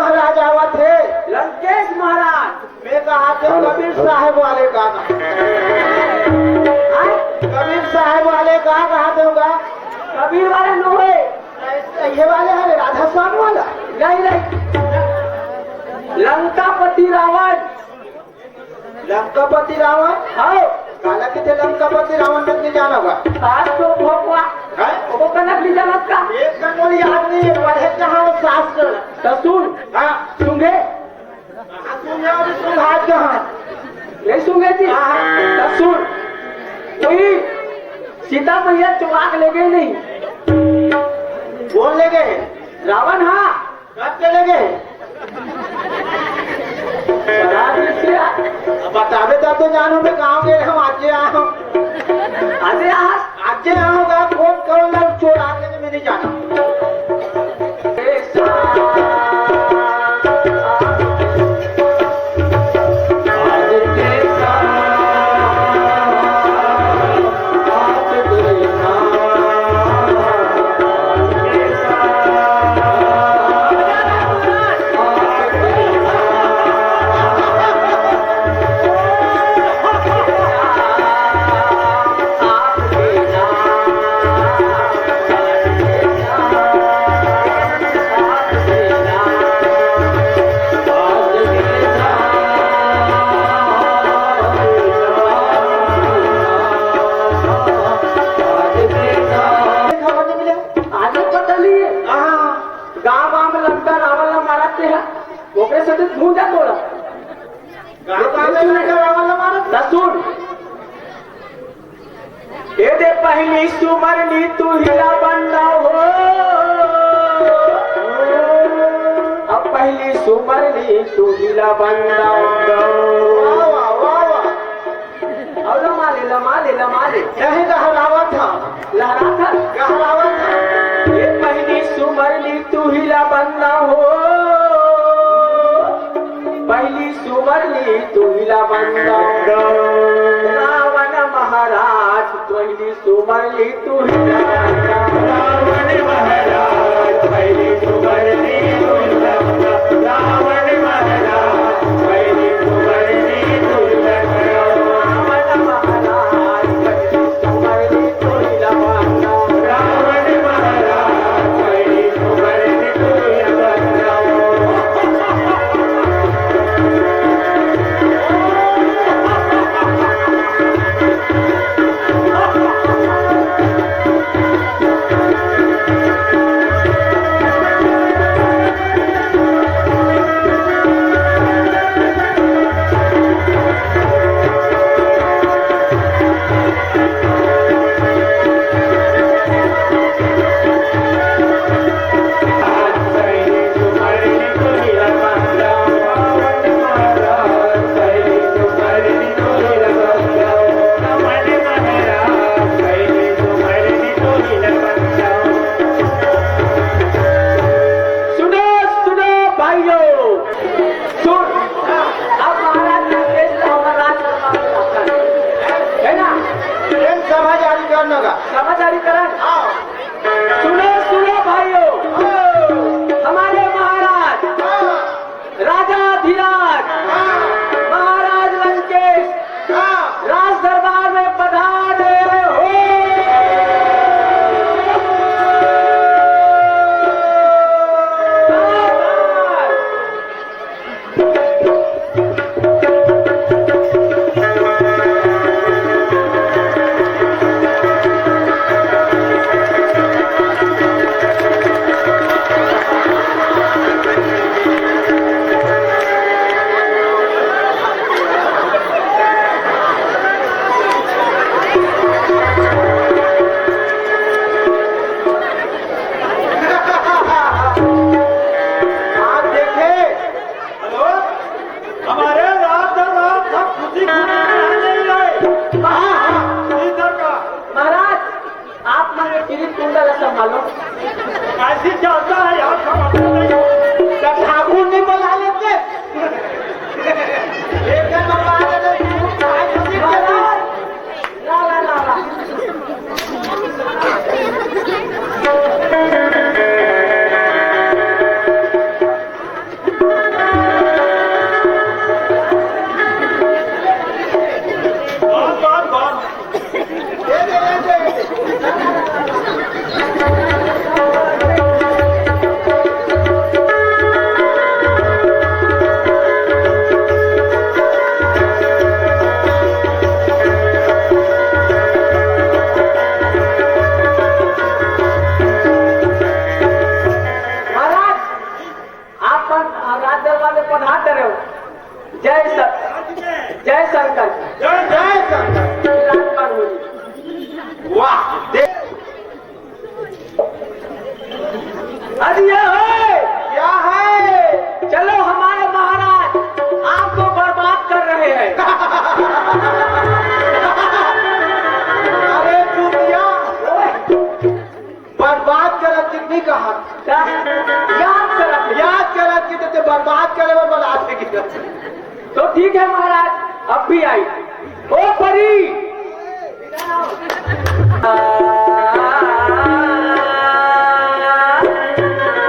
महाराज आवत थे। लंकेश महाराज मैं कहा थे कबीर साहब वाले का कबीर साहब वाले का कहा दूंगा। कबीर वाले नो है ये वाले है राधा स्वामी वाला नहीं नहीं लंकापति रावण लंकापति रावण हाँ काला किथे लंकापति रावण तक नहीं जाना होगा। आज तो भोपवा वो कनक नहीं जानत का एक कनोल याद नहीं है पढ़े कहाँ वो शास्त्र तो सुन हाँ सुंगे सुनिया और सुन हाथ कहाँ नहीं सुंगे जी तो सुन कोई सीता मैया चुरा के ले गई नहीं बोल ले गए रावण हाँ कब चले गए बतावे तब तो जानो मैं कहाँ गए हम आज आया अरे आज आया होगा फोन करो लोग चोर आके तो मैंने जाना पहली सुमरनी तू हीरा बनना हो अब पहली सुमरनी तू हीरा बनना अब लमाले नहीं लहरावा था लहरा था गहरावा था ये पहली सुमरनी तू हीरा बनना हो पहली सुमरनी तू हीरा बनना रावण महाराज पहली सुमरनी तू हीरा बनना रावण महाराज पहली सुमरनी तू हीरा बनना रावण महाराज पहली सुमरनी तू हीरा बनना रावण महाराज पहली सुमरनी तू हीरा बनना रावण महाराज पहली सुमरनी तू हीरा बनना समाचारी करण सुनो सुनो भाइयों हमारे महाराज राजा धीराज महाराज लंकेश राज दरबार में पधारे हो पधार करे हो। जय शंकर, जय शंकर, जय जय शंकर। विराजमान हो जी। वाह देख अरे ये है क्या है। चलो हमारे महाराज आपको बर्बाद कर रहे हैं। अरे चूतिया बर्बाद करत कितनी कहा क्या? याद करा याद करत की तो बर्बाद करे और बना देगी। तो ठीक है महाराज, अब भी आई। ओ परी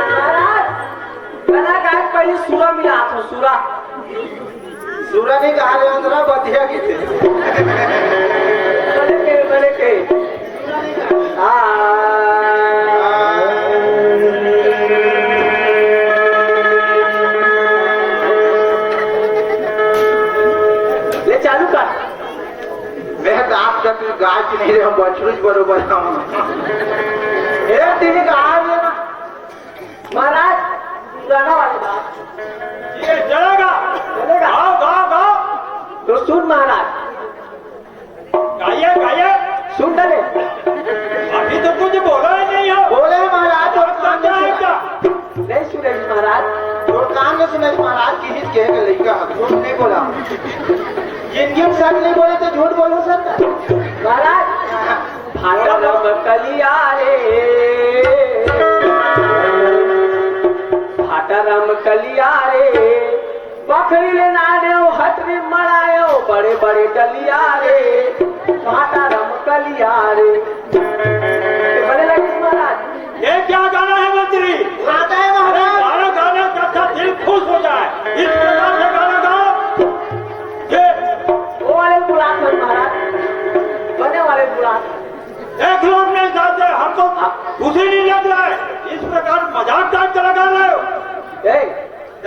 महाराज गाना गायक पहले सूरा मिला था। सूरा सूरा नहीं कहा रे अंदरा बतिया की थे। बड़े के ले चालू कर। मैं तो आप तक गाय की नहीं रहे हम बछड़ू बरोबर हम। तीन कहा महाराज गाना वाली बात ये चलेगा चलेगा। गाओ गाओ गाओ। तो सुन महाराज, गाइए गाइए। सुन डले। अभी तो कुछ बोला ही नहीं हो। बोले महाराज और कान में सुना। नहीं सुने महाराज, और कान में सुने महाराज की हित कह के लड़का झूठ नहीं बोला। जिंदगी में सच नहीं बोले तो झूठ बोलो सर। महाराज भागम कलिया रे, भाटरम कलिया रे, बकरी ले नाड्यो हटरी मरायो बड़े बड़े डलिया रे, भाटरम कलिया रे। बड़े लगे महाराज। ये क्या गाना है मंत्री? आता है महाराज। गाना गाना का दिल खुश हो जाए इस प्रकार से गाना गाओ। ये वो वाले बुलात है महाराज, बने वाले बुलात। एक लोग नहीं जानते हमको खुशी नहीं लग रहा है। इस प्रकार मजाक टाइप का लगा रहे हो।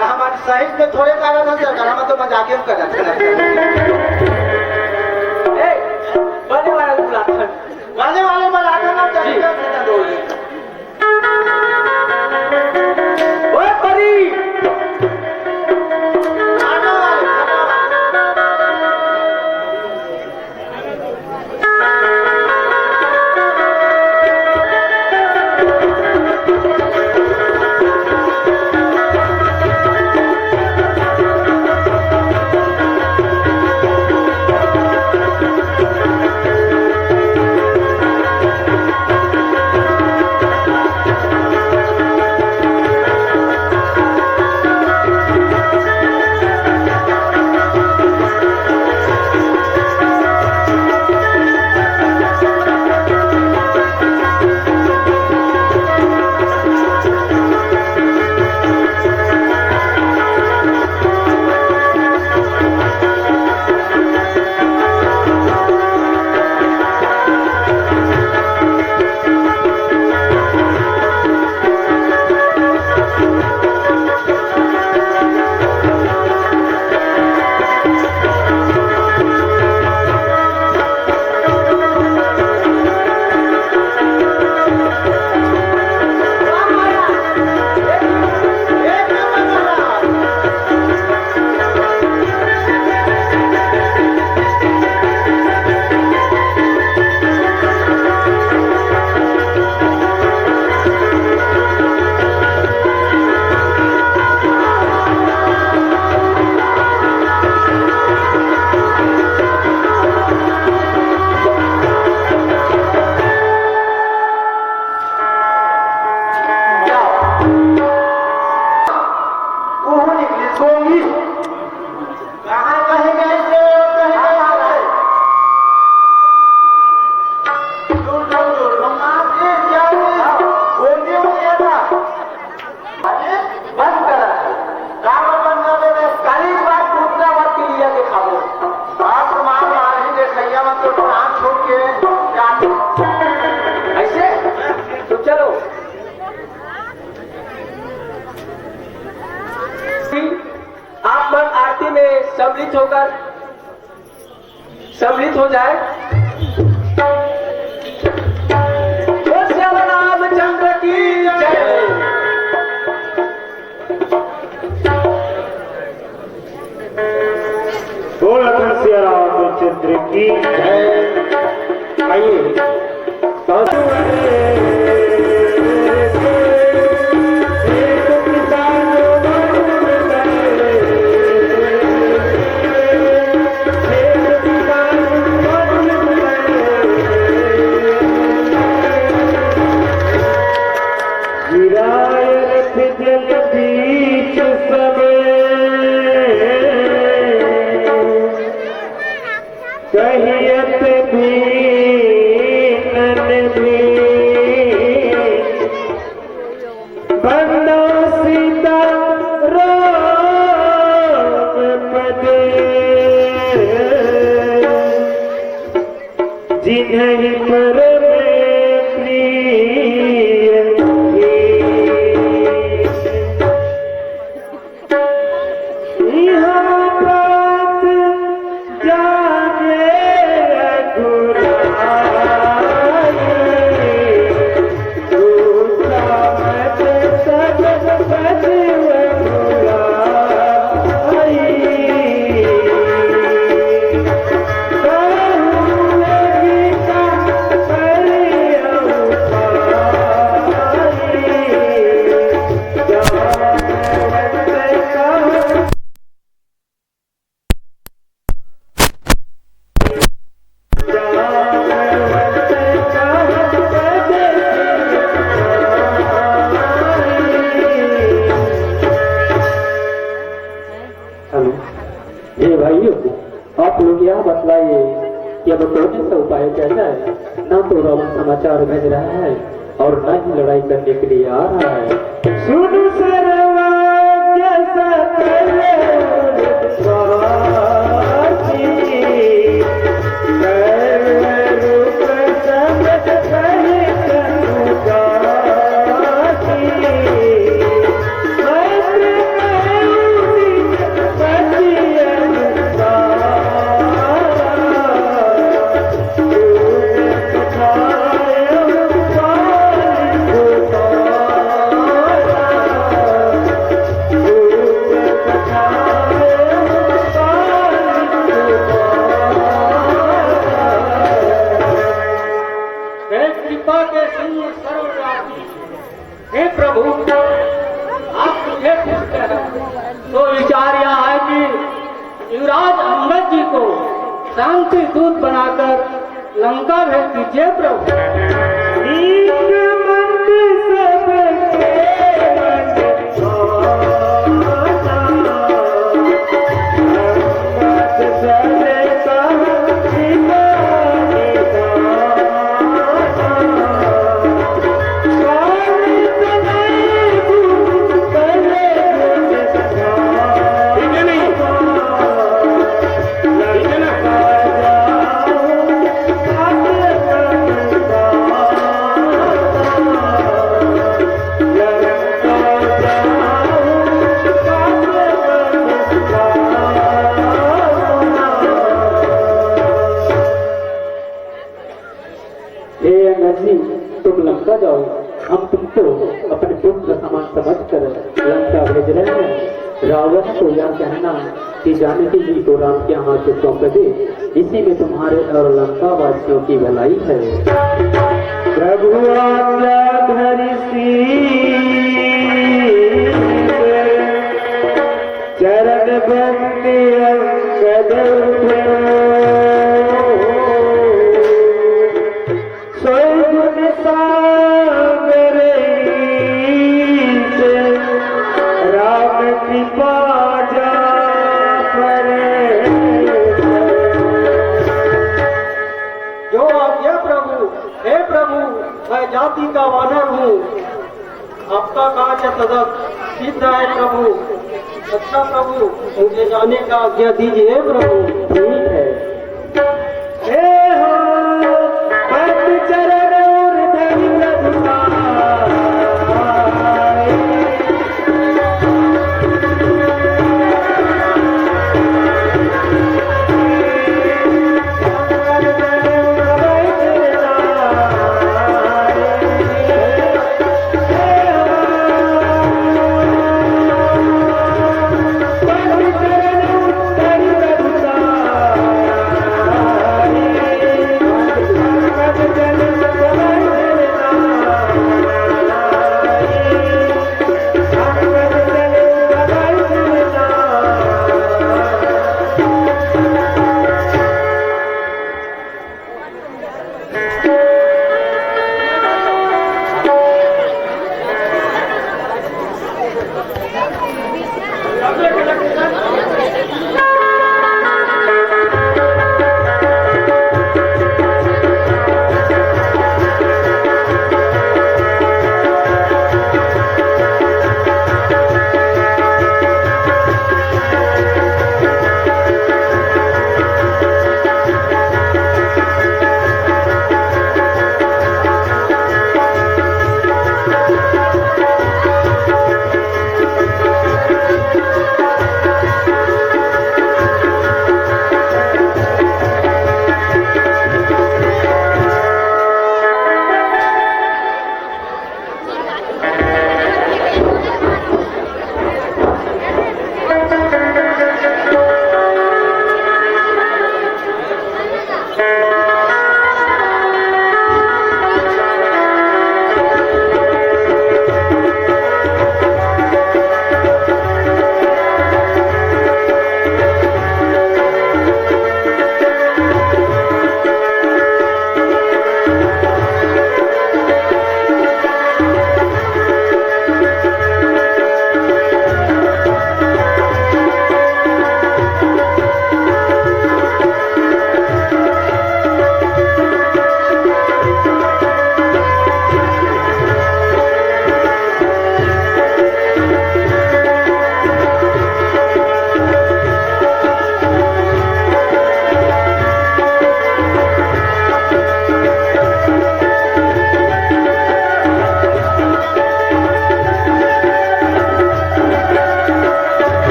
हमारे साइड में थोड़े कारण है सर, हम तो मजाक ही कर रहे बने वाले बुलात गाने वाले मजाक ना चाहिए। ओए परी गाना वाले सम्मिलित होकर सम्मिलित हो जाए। तो श्याम रामचंद्र की जय। रामचंद्र की जय। आइए कहियत भी नन भी बंदो सीता राम पदे जिन्हें पर में प्रिय यहाँ बात जाने बतलाइए कि अब कौन सा उपाय कैसा है। न तो रावण समाचार भेज रहा है और न ही लड़ाई करने के लिए आ रहा है। सुन सर्वज्ञ सकल स्वामी, सर्वरूप समझ सहित उदासी, हे प्रभु, आप मुझे पूछते हैं तो विचार यह है कि युवराज अंगद जी को शांति दूत बनाकर लंका भेज दीजिए प्रभु। तुम लंका जाओ, हम तुमको अपने पुत्र समान समझकर लंका भेज रहे हैं। रावण को यह कहना कि जानकी जी को राम के हाथ से सौंप दे, इसी में तुम्हारे और लंका वासियों की भलाई है। प्रभु आज्ञा धरि चरण बंदी अंगद जो आज्ञा प्रभु। हे प्रभु, मैं जाति का वानर हूँ, आपका कार्य सदक सिद्ध है प्रभु। अच्छा प्रभु, मुझे जाने का आज्ञा दीजिए प्रभु। ठीक है। हे हो भक्त चरण और धरि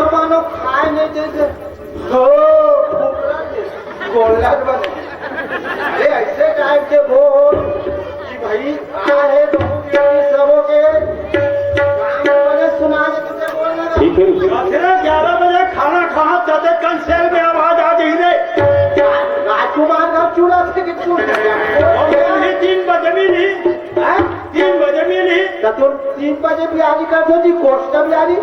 मानो मानो खाए नहीं जैसे हो बोलना बने। अरे ऐसे टाइप के बोल कि भाई क्या है सबों के बने सुना तुझे बोलना। ठीक है 11 बजे खाना खा जाते कंसेल में आवाज आ गई रे। राजकुमार का चूड़ा से कि चूड़ और ये 3 बजे मिली 3 बजे मिली तो तुम 3 बजे भी आदि कर दो जी कोर्स का भी आदि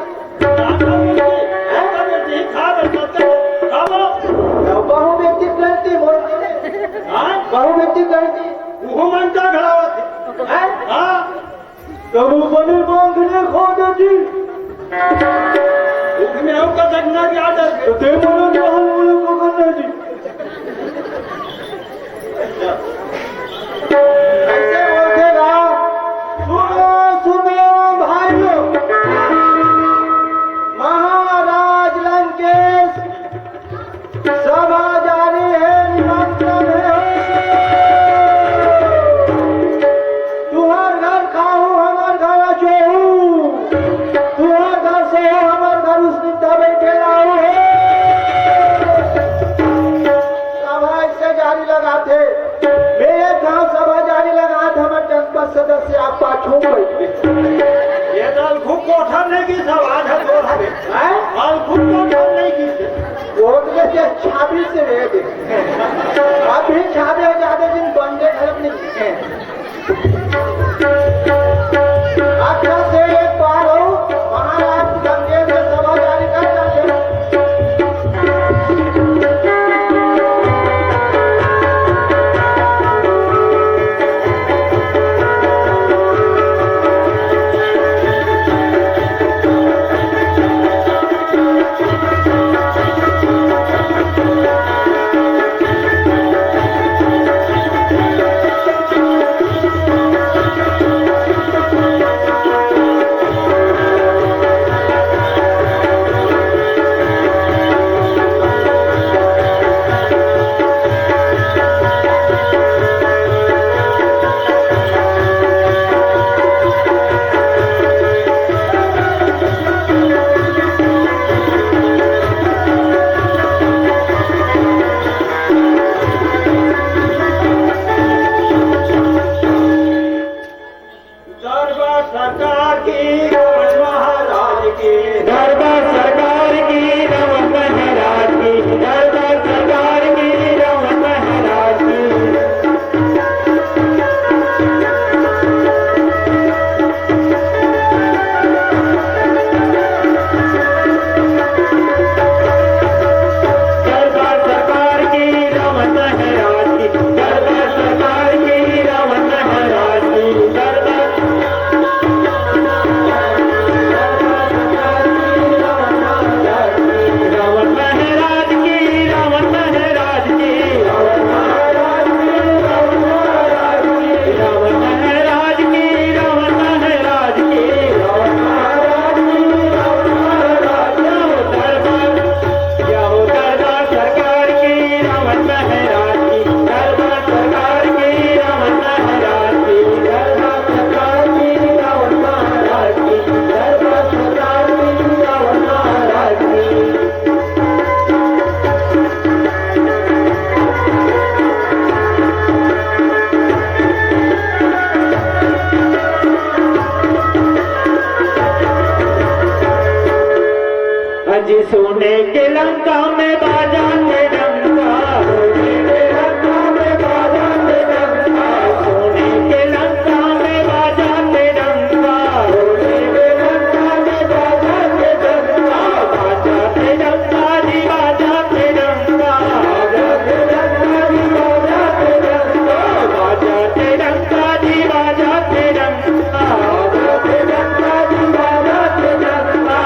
बहु व्यक्ति करती बहु व्यक्ति करती मनता खड़ा होते तो बने मांगने खो देती में का जगना की आदत तो ते मनो महल को करना जी ऐसे बोलतेगा। सुनो सुनो भाइयों महाराज लंकेश सभा जारी है निमंत्रण है। तुहर घर खाऊ हमार घर अचोहू तुहर घर से हमार घर उस नित्ता बैठे लाऊ है। सभा इससे जारी लगाते मेरे गांव सभा जारी लगाते हमारे जनपद सदस्य आप पाछू बैठे। ये दल खूब कोठा नहीं की सब आज है दो हमें दल खूब कोठा नहीं की वोट के 26 से रह गए अभी 26 ज्यादा दिन बंदे घर में लिखे। अच्छा से एक बार हो महाराज गंगे से सभा जारी कर जाते। दरबार सरकार की महाराज की दरबार सरकार की रमन महाराज की दरबार सरकार की रमन महाराज की दरबार सरकार की रमन महाराज की दरबार सरकार की रमन महाराज की दरबार रावण महाराज की रावण महाराज की रावण महाराज की रावण महाराज की रावण महाराज की रावण महाराज की रावण महाराज की रावण महाराज जाओ दरबार सरकार की रावण महाराज की दरबार सरकार की रावण महाराज की दरबार सरकार की रावण महाराज की दरबार सरकार की रावण महाराज की अज सोने के लंका में बाजा के डंका सोने के लंका में बाजा के डंका सोने के लंका में बाजा के डंका सोने के लंका में बाजा के डंका बाजा के डंका जी बाजा के डंका बाजा के डंका जी बाजा के डंका बाजा के डंका जी बाजा के डंका बाजा के डंका जी बाजा के डंका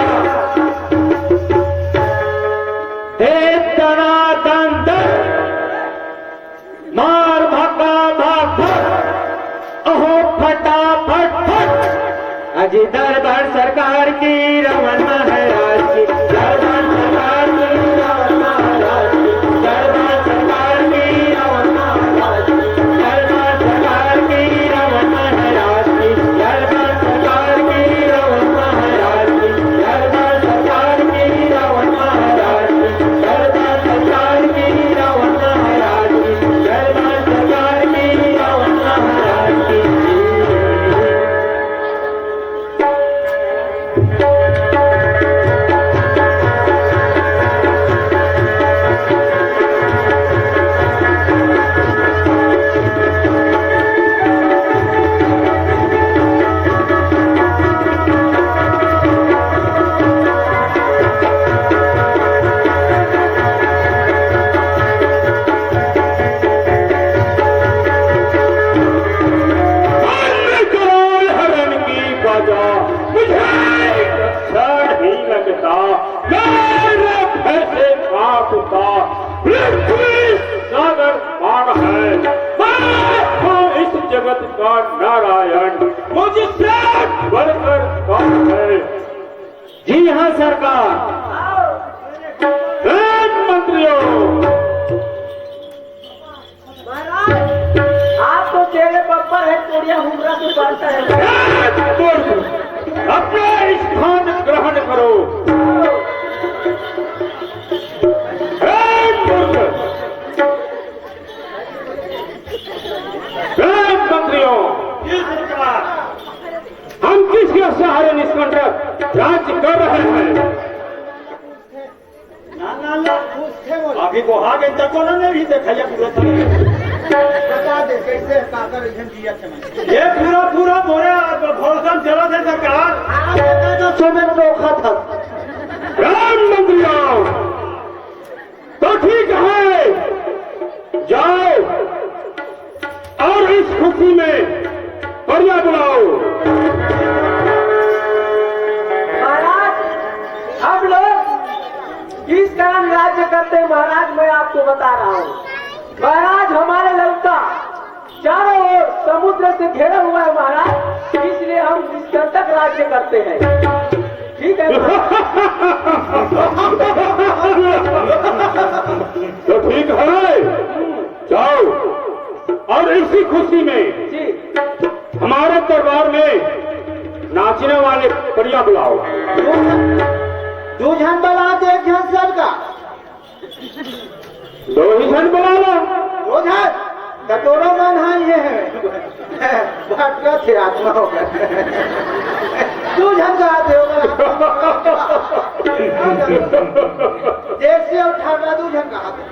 हे तनातन मार भगा भाग अहो फटाफट फट अज दरबार सरकार की रमन महाराज की दरबार सरकार की रमन महाराज की दरबार सरकार की रमन महाराज की दरबार सरकार की रमन महाराज की दरबार सरकार की रमन महाराज की दरबार सरकार की रमन ऐसे आपका पृथ्वी सागर पार है। मैं हूँ इस जगत का नारायण, मुझसे बढ़कर कौन है? जी हाँ सरकार। मंत्रियों, आप तो चेहरे पर है, कोड़िया हुमरा से बढ़ता है। अपना स्थान ग्रहण करो। मंत्रियों, हम किसके सहारे निष्कंटक राज्य कर रहे हैं? अभी को आगे तक ने भी देखा पूरा बता दे कैसे काकर जिया ये पूरा मोरे भरोसा चला थे सरकार। जो सुबह रोका था राम मंत्रियों, तो ठीक है, जाओ और इस खुशी में बढ़िया बुलाओ। महाराज, हम लोग किस कारण राज्य करते हैं महाराज, मैं आपको बता रहा हूँ। महाराज, हमारे लंका चारों ओर समुद्र से घिरा हुआ है महाराज, इसलिए हम निष्कंटक राज्य करते हैं। ठीक है तो ठीक है, जाओ और इसी खुशी में जी, हमारे दरबार में नाचने वाले बढ़िया बुलाओ। दो जन बना दे, एक जन सर का 2 ही जन बुला लो। दो जन कटोरा मन हाँ ये है भटका थे आत्मा होगा। दो जन का आते होगा देश से उठाना, 2 जन का आते,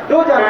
2 जन।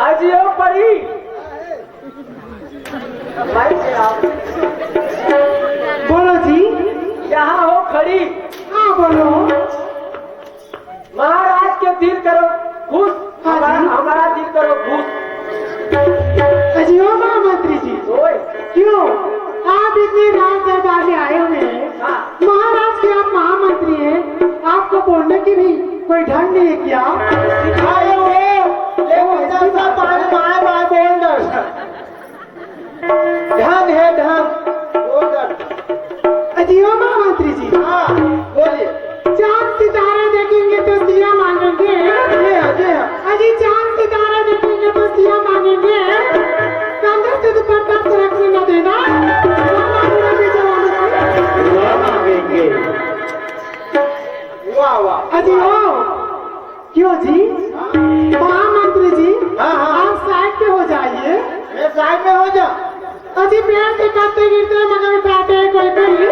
अजियो पड़ी भाई से आप बोलो जी। यहाँ हो खड़ी। हाँ बोलो। महाराज के दिल करो खुश, हमारा दिल करो खुश। अजियो महामंत्री जी, ओए क्यों आप इतने राज दरबार में आए हुए हैं? हाँ। महाराज के आप महामंत्री हैं, आपको बोलने की भी कोई ढंग नहीं है क्या? आए हो ढंग है ढंग। अजियो महामंत्री जी, हाँ बोलिए। चांद सितारा देखेंगे तो सिया मांगेंगे। अजी चांद सितारा देखेंगे तो सिया मांगेंगे। कंधे से दुपट्टा सरकने न देना, मांगेंगे। वाह वाह। अजियो क्यों जी? महामंत्री जी, आप साइड पे हो जाइए। मैं साइड में हो जा। अजी पेड़ से काटते गिरते मगर उठाते हैं कोई कोई।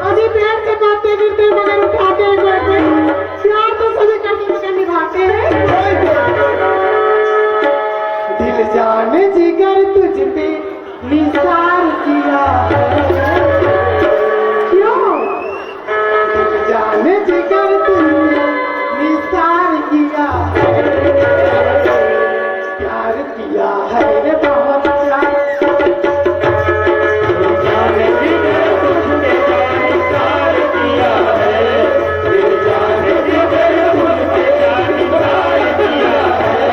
अजी पेड़ से काटते गिरते मगर उठाते हैं कोई कोई। प्यार तो सभी करते जिगर तुझ पे निसार किया है। क्यों जाने जिगर तुझे निसार किया है। प्यार किया है रे बहुत प्यार। जाने जिगर तुझने निसार किया है। जाने जिगर तुझने निसार किया है।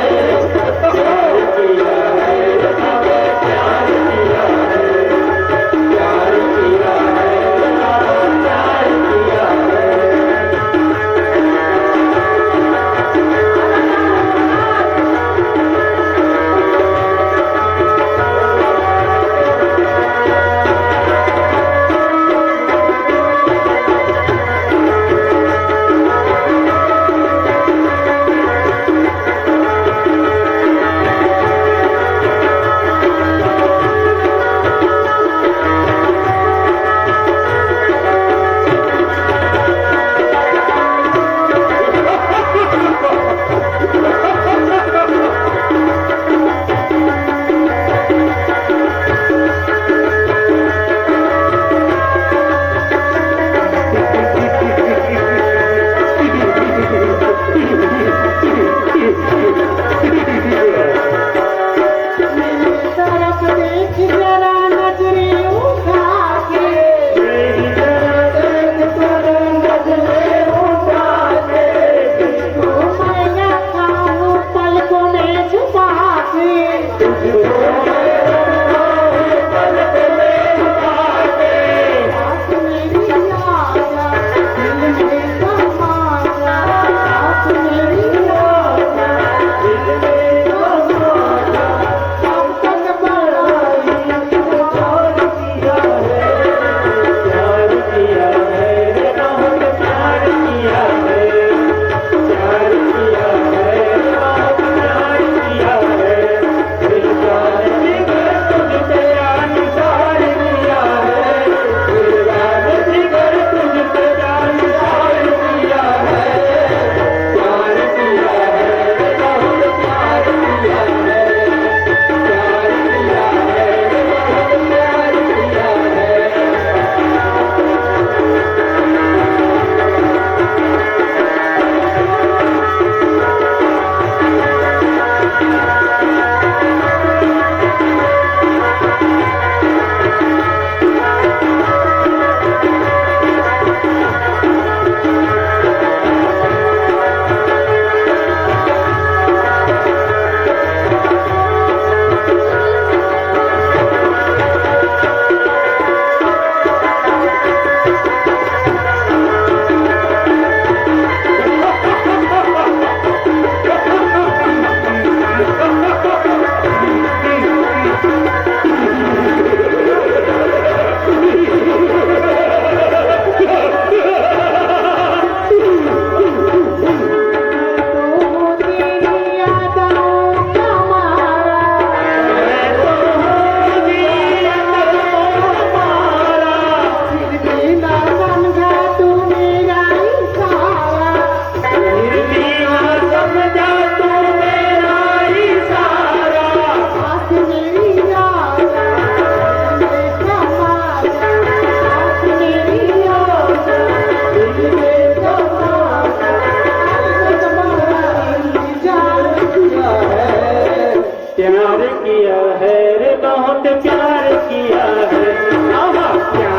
प्यार किया है रे बहुत प्यार किया है। प्यार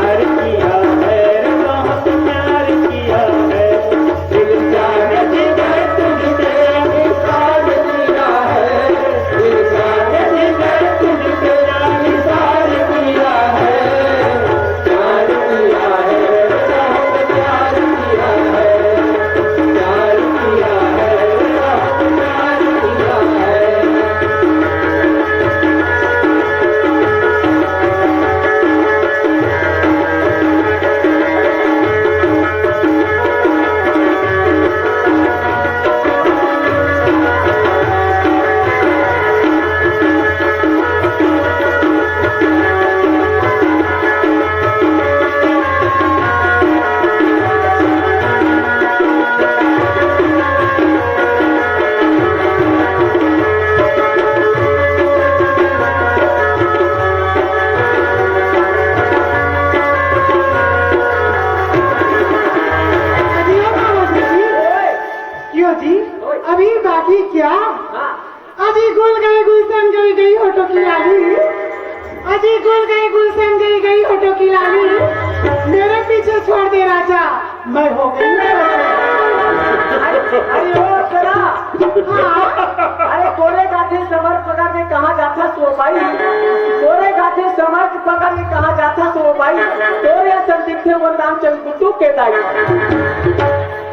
किया है रे बहुत प्यार किया है। जियो जी अभी बाकी क्या हाँ अजी गुल गए गुलशन गई गई ऑटो की लाली अजी गुल गए गुलशन गई गई ऑटो की लाली मेरे पीछे छोड़ दे राजा मैं हो गई अरे ओ तेरा अरे कोरे गाथे समर पकड़ के कहाँ जाता सो भाई कोरे गाथे समर पकड़ के कहाँ जाता सो भाई तोरे असर दिखते वो नाम चल गुड्डू के दाई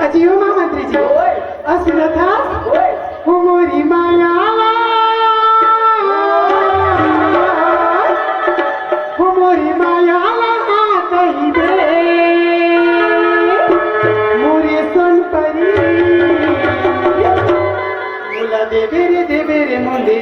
अजी ओ महामंत्री जी ओए असुना था ओए हो मोरी माया हो मोरी माया कही दे मोरे सन परी मुला दे बेरे मुंडे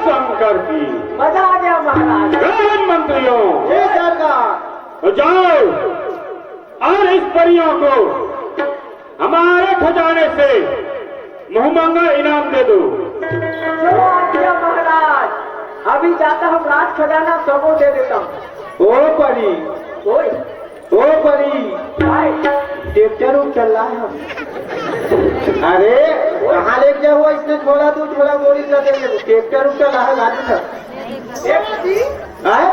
शंकर की मजा आ गया महाराज गृह मंत्रियों हे सरकार तो जाओ और इस परियों को हमारे खजाने से मुहमांगा इनाम दे दो। जो आ गया महाराज अभी जाता हम राज खजाना सबको दे देता हूँ ओ परी ओए ओ परी भाई ट्रैक्टर उठ चल रहा है अरे कहाँ ले गया हुआ इसने झोला तू झोला बोरी कर देंगे ट्रैक्टर उठ चल रहा है गाड़ी का हाँ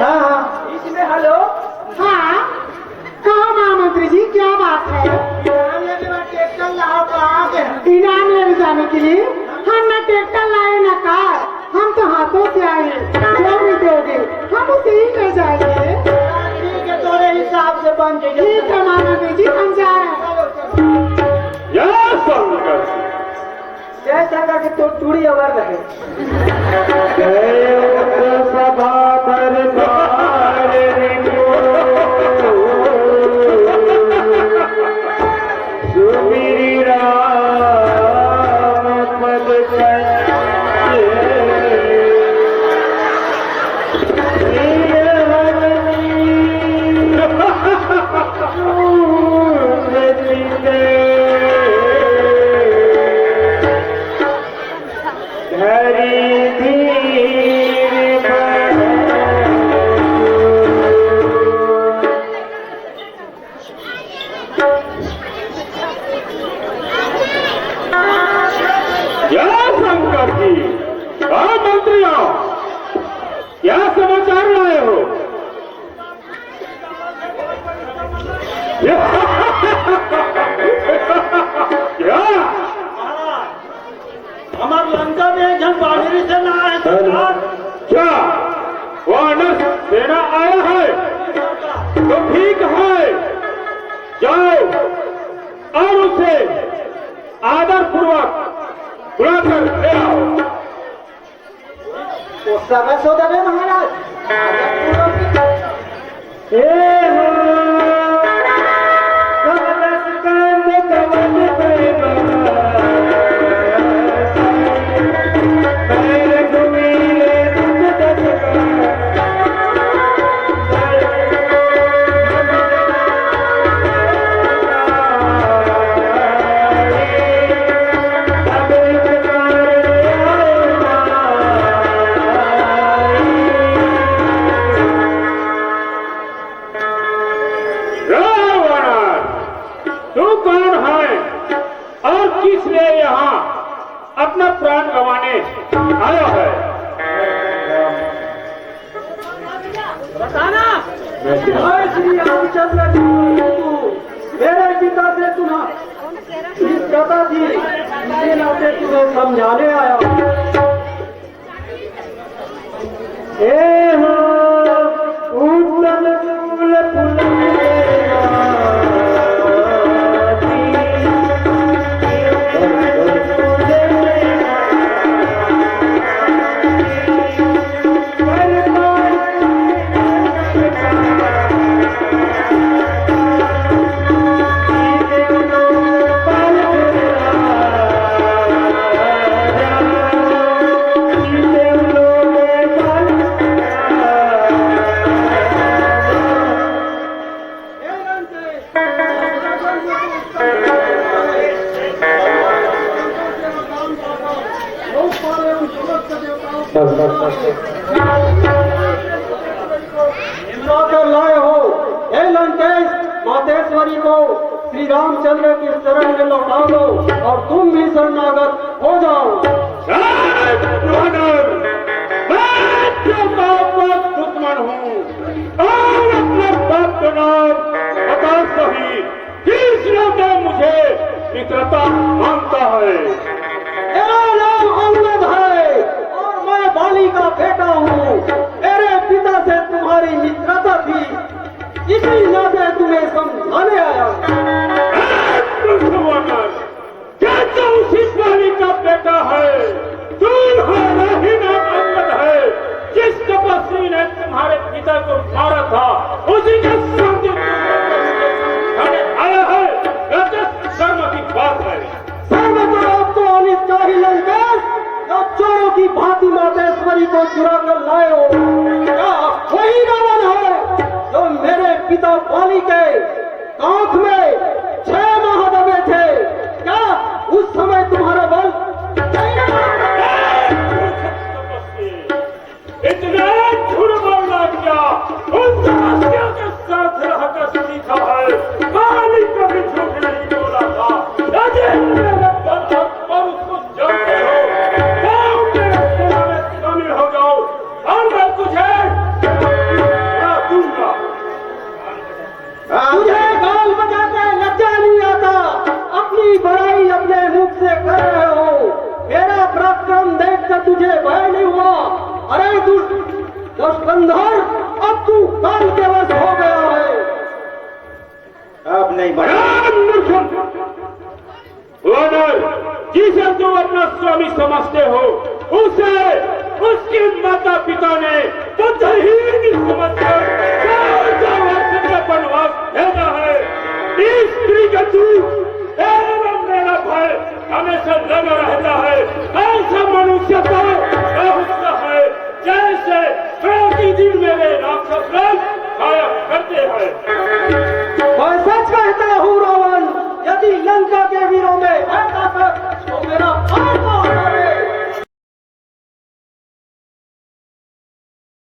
हाँ इसमें हेलो हाँ कहो महामंत्री जी क्या बात है ट्रैक्टर लाओ कहाँ के इनाम ले जाने के लिए हम न ट्रैक्टर लाए न कार हम तो हाथों से आए जो भी दोगे हम उसे ही ले जाएंगे। ठीक है तोरे हिसाब से बन जाएगी ठीक है महामंत्री जी हम जा रहे हैं। जय शंकर जय शंकर की तो चूड़ी अवर रहे सभा दरबार सुमिरी राम पद मंत्रियों क्या समाचार लाए हो? क्या हमारे लंका में एक जन बाहरी से ना आए सरकार क्या वानर सेना आया है? तो ठीक है जाओ और उसे आदर पूर्वक बुलाकर ले आओ। वो सरस हो दबे महाराज अपना प्राण गंवाने आया है। बताना जय श्री रामचंद्र जी, मेरे पिता से तुम्हारी दादा जी इसके नाते तुम्हें समझाने आया। हे हो उत्तम फूल कर लाए हो। हे लंकेश, मातेश्वरी को श्री रामचंद्र की शरण में लौटा दो और तुम भी शरणागत हो जाओ। दुश्मन हूँ और अपने बाप का नाम बता सही किस ने मुझे मित्रता मानता है। मेरा नाम अंगद है और मैं बाली का बेटा हूँ। मेरे पिता से तुम्हारी मित्रता थी, इसी नाते तुम्हें समझाने आया। क्या तो उसी बाली का बेटा है, तुम्हारा ही नाम अंगद है। जिस तपस्वी ने तुम्हारे पिता को मारा था उसी के सामने आया है। शर्म की बात है। शर्म तो आपको आनी चाहिए लंकेश, जो चोरों की भांति मातेश्वरी को चुरा कर लाए हो। क्या वही रावण है जो मेरे पिता बाली के आंख में 6 माह दबे थे? क्या उस समय तुम्हारा बल इतना झूठ बोलना क्या उन तपस्या के साथ रहकर सीखा है। बाली कभी झूठ नहीं बोला था। अजय मेरे बल और उसको जानते हो, आओ मेरे सेना में शामिल हो जाओ और मैं तुझे दूंगा। तुझे गाल बजाते लज्जा नहीं आता? अपनी बड़ाई अपने मुख से कर रहे हो। मेरा पराक्रम देखकर तुझे भय नहीं हुआ? अरे दुष्कंधर, अब तू काल के वश हो गया है। अब नहीं जिसे तुम अपना स्वामी समझते हो उसे उसके माता पिता ने बुद्धहीन समझकर 4 वर्ष का वनवास भेजा है। इस स्त्री का दूध एवं मेरा भय हमेशा लगा रहता है। ऐसा मनुष्य तो बहुत है जैसे प्रतिदिन मेरे राक्षस खाया करते हैं। मैं सच कहता हूँ रावण, यदि लंका के वीरों में है ताकत तो मेरा भाई को